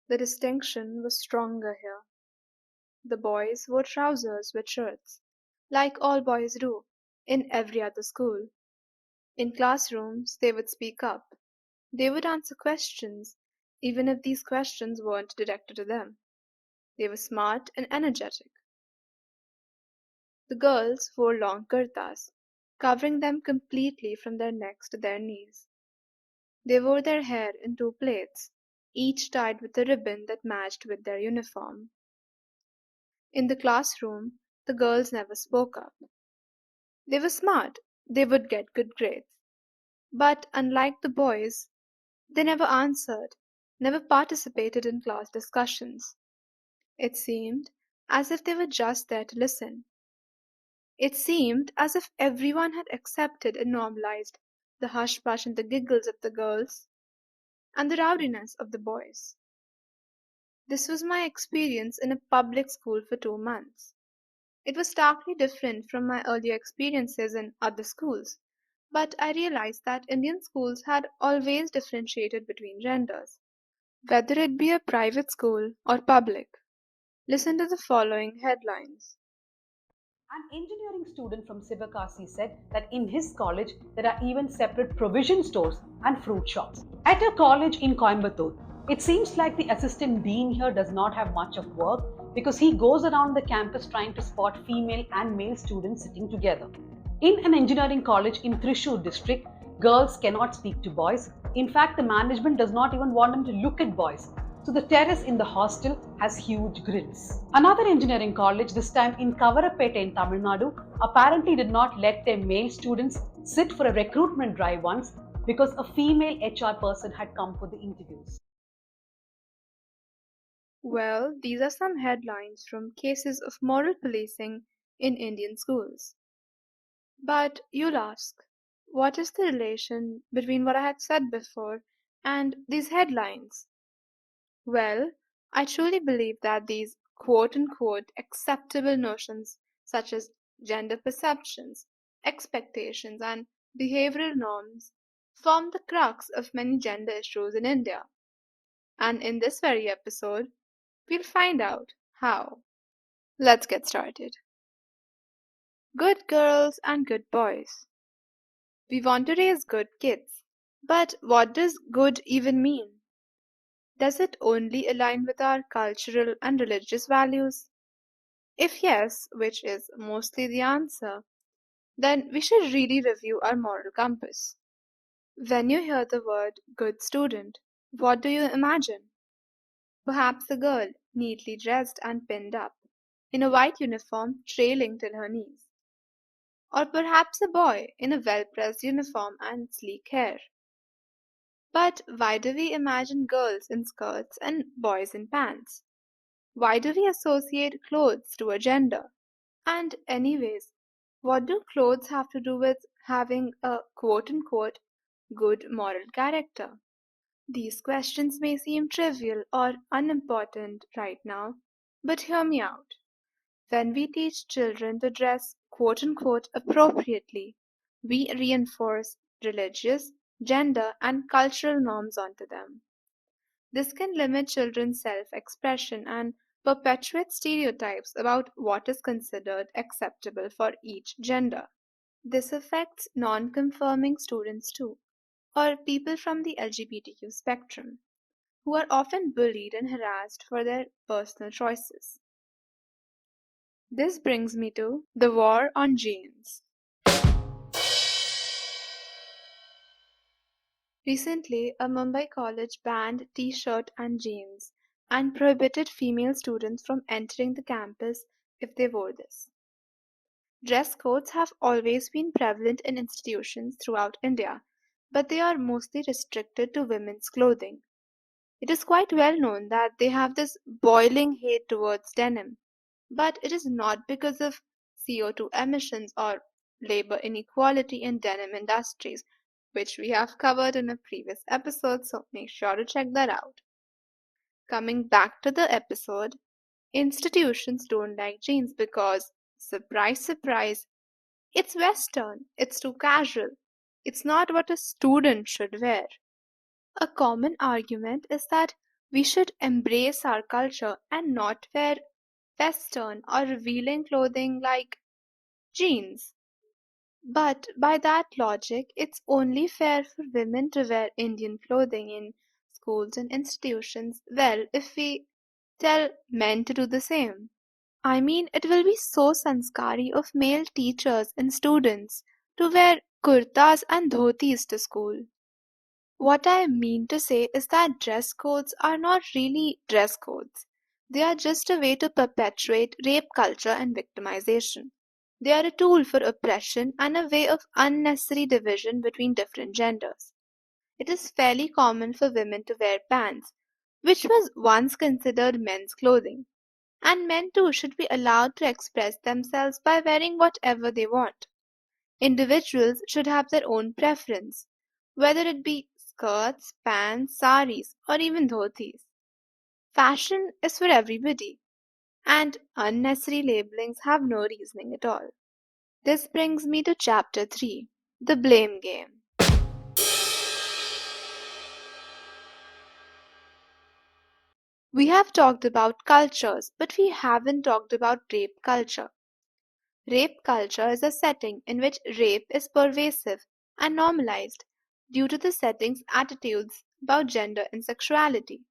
The distinction was stronger here. The boys wore trousers with shirts, like all boys do, in every other school. In classrooms, they would speak up. They would answer questions, even if these questions weren't directed to them. They were smart and energetic. The girls wore long kurtas, covering them completely from their necks to their knees. They wore their hair in two plaits, each tied with a ribbon that matched with their uniform. In the classroom, the girls never spoke up. They were smart, they would get good grades. But unlike the boys, they never answered, never participated in class discussions. It seemed as if they were just there to listen. It seemed as if everyone had accepted and normalized the hush-hush and the giggles of the girls and the rowdiness of the boys. This was my experience in a public school for 2 months. It was starkly different from my earlier experiences in other schools, but I realized that Indian schools had always differentiated between genders, whether it be a private school or public. Listen to the following headlines. An engineering student from Sivakasi said that in his college there are even separate provision stores and fruit shops. At a college in Coimbatore, it seems like the assistant dean here does not have much of work because he goes around the campus trying to spot female and male students sitting together. In an engineering college in Thrissur district, girls cannot speak to boys. In fact, the management does not even want them to look at boys. So the terrace in the hostel has huge grills. Another engineering college, this time in Kavarapet in Tamil Nadu, apparently did not let their male students sit for a recruitment drive once because a female HR person had come for the interviews. Well, these are some headlines from cases of moral policing in Indian schools. But you'll ask, what is the relation between what I had said before and these headlines? Well, I truly believe that these quote unquote acceptable notions such as gender perceptions, expectations, and behavioral norms form the crux of many gender issues in India. And in this very episode, we'll find out how. Let's get started. Good girls and good boys. We want to raise good kids. But what does good even mean? Does it only align with our cultural and religious values? If yes, which is mostly the answer, then we should really review our moral compass. When you hear the word good student, what do you imagine? Perhaps a girl, neatly dressed and pinned up, in a white uniform trailing till her knees. Or perhaps a boy in a well-pressed uniform and sleek hair. But why do we imagine girls in skirts and boys in pants? Why do we associate clothes to a gender? And, anyways, what do clothes have to do with having a quote unquote good moral character? These questions may seem trivial or unimportant right now, but hear me out. When we teach children to dress quote unquote appropriately, we reinforce religious, gender, and cultural norms onto them. This can limit children's self expression and perpetuate stereotypes about what is considered acceptable for each gender. This affects non conforming students too, or people from the LGBTQ spectrum, who are often bullied and harassed for their personal choices. This brings me to the war on jeans. Recently, a Mumbai college banned t-shirt and jeans and prohibited female students from entering the campus if they wore this. Dress codes have always been prevalent in institutions throughout India, but they are mostly restricted to women's clothing. It is quite well known that they have this boiling hate towards denim, but it is not because of CO2 emissions or labor inequality in denim industries, which we have covered in a previous episode, so make sure to check that out. Coming back to the episode, institutions don't like jeans because, surprise, surprise, it's Western, it's too casual, it's not what a student should wear. A common argument is that We should embrace our culture and not wear Western or revealing clothing like jeans. But by that logic, it's only fair for women to wear Indian clothing in schools and institutions. Well, if we tell men to do the same. I mean, it will be so sanskari of male teachers and students to wear kurtas and dhotis to school. What I mean to say is that dress codes are not really dress codes. They are just a way to perpetuate rape culture and victimization. They are a tool for oppression and a way of unnecessary division between different genders. It is fairly common for women to wear pants, which was once considered men's clothing. And men too should be allowed to express themselves by wearing whatever they want. Individuals should have their own preference, whether it be skirts, pants, saris, or even dhotis. Fashion is for everybody, and unnecessary labelings have no reasoning at all. This brings me to chapter 3, the blame game. We have talked about cultures, but we haven't talked about rape culture. Rape culture is a setting in which rape is pervasive and normalized due to the setting's attitudes about gender and sexuality.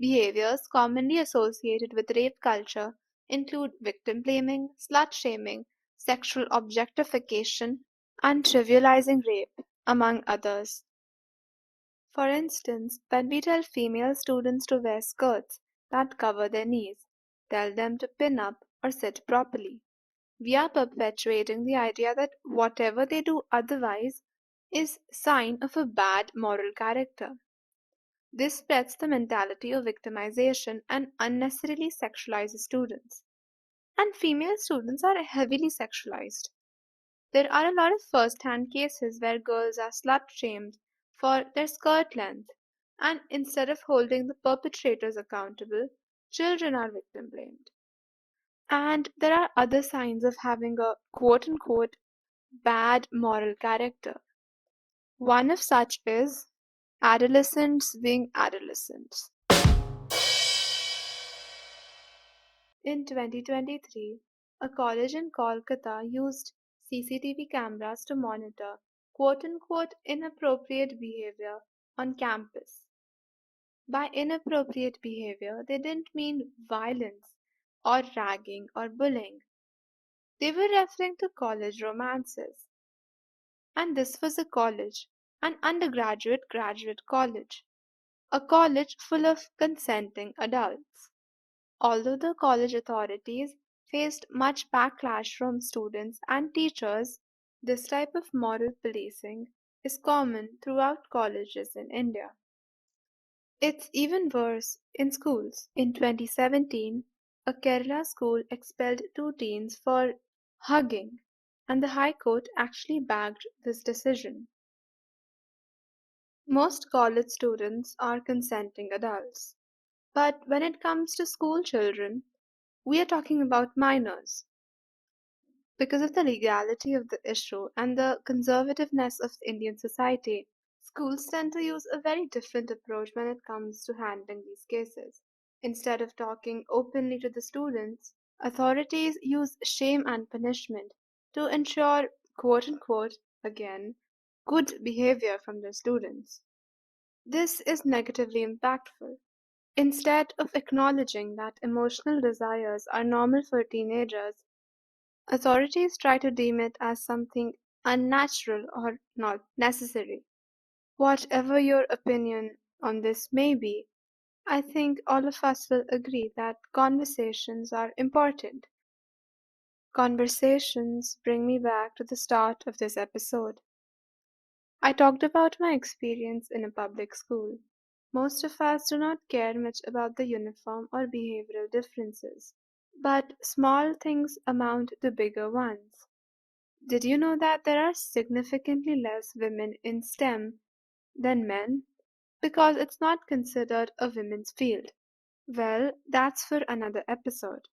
Behaviors commonly associated with rape culture include victim blaming, slut shaming, sexual objectification, and trivializing rape, among others. For instance, when we tell female students to wear skirts that cover their knees, tell them to pin up or sit properly, we are perpetuating the idea that whatever they do otherwise is sign of a bad moral character. This spreads the mentality of victimization and unnecessarily sexualizes students. And female students are heavily sexualized. There are a lot of first hand cases where girls are slut shamed for their skirt length, and instead of holding the perpetrators accountable, children are victim blamed. And there are other signs of having a quote unquote bad moral character. One of such is adolescents being adolescents. In 2023, a college in Kolkata used CCTV cameras to monitor quote unquote inappropriate behavior on campus. By inappropriate behavior, they didn't mean violence or ragging or bullying. They were referring to college romances. And this was a college, an undergraduate graduate college, a college full of consenting adults. Although the college authorities faced much backlash from students and teachers, this type of moral policing is common throughout colleges in India. It's even worse in schools. In 2017, a Kerala school expelled two teens for hugging, and the High Court actually backed this decision. Most college students are consenting adults, but when it comes to school children, we are talking about minors. Because of the legality of the issue and the conservativeness of Indian society, schools tend to use a very different approach when it comes to handling these cases. Instead of talking openly to the students, authorities use shame and punishment to ensure, quote unquote, again, good behavior from their students. This is negatively impactful. Instead of acknowledging that emotional desires are normal for teenagers, authorities try to deem it as something unnatural or not necessary. Whatever your opinion on this may be, I think all of us will agree that conversations are important. Conversations bring me back to the start of this episode. I talked about my experience in a public school. Most of us do not care much about the uniform or behavioral differences, but small things amount to bigger ones. Did you know that there are significantly less women in STEM than men? Because it's not considered a women's field. Well, that's for another episode.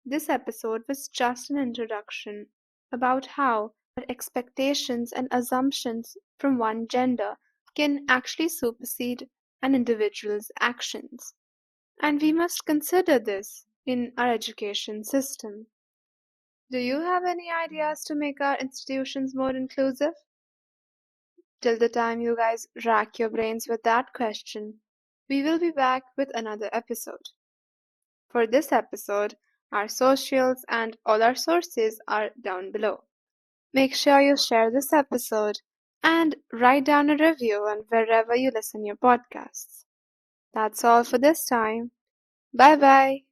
This episode was just an introduction about how our expectations and assumptions from one gender can actually supersede an individual's actions. And we must consider this in our education system. Do you have any ideas to make our institutions more inclusive? Till the time you guys rack your brains with that question, we will be back with another episode. For this episode, our socials and all our sources are down below. Make sure you share this episode and write down a review on wherever you listen your podcasts. That's all for this time. Bye bye.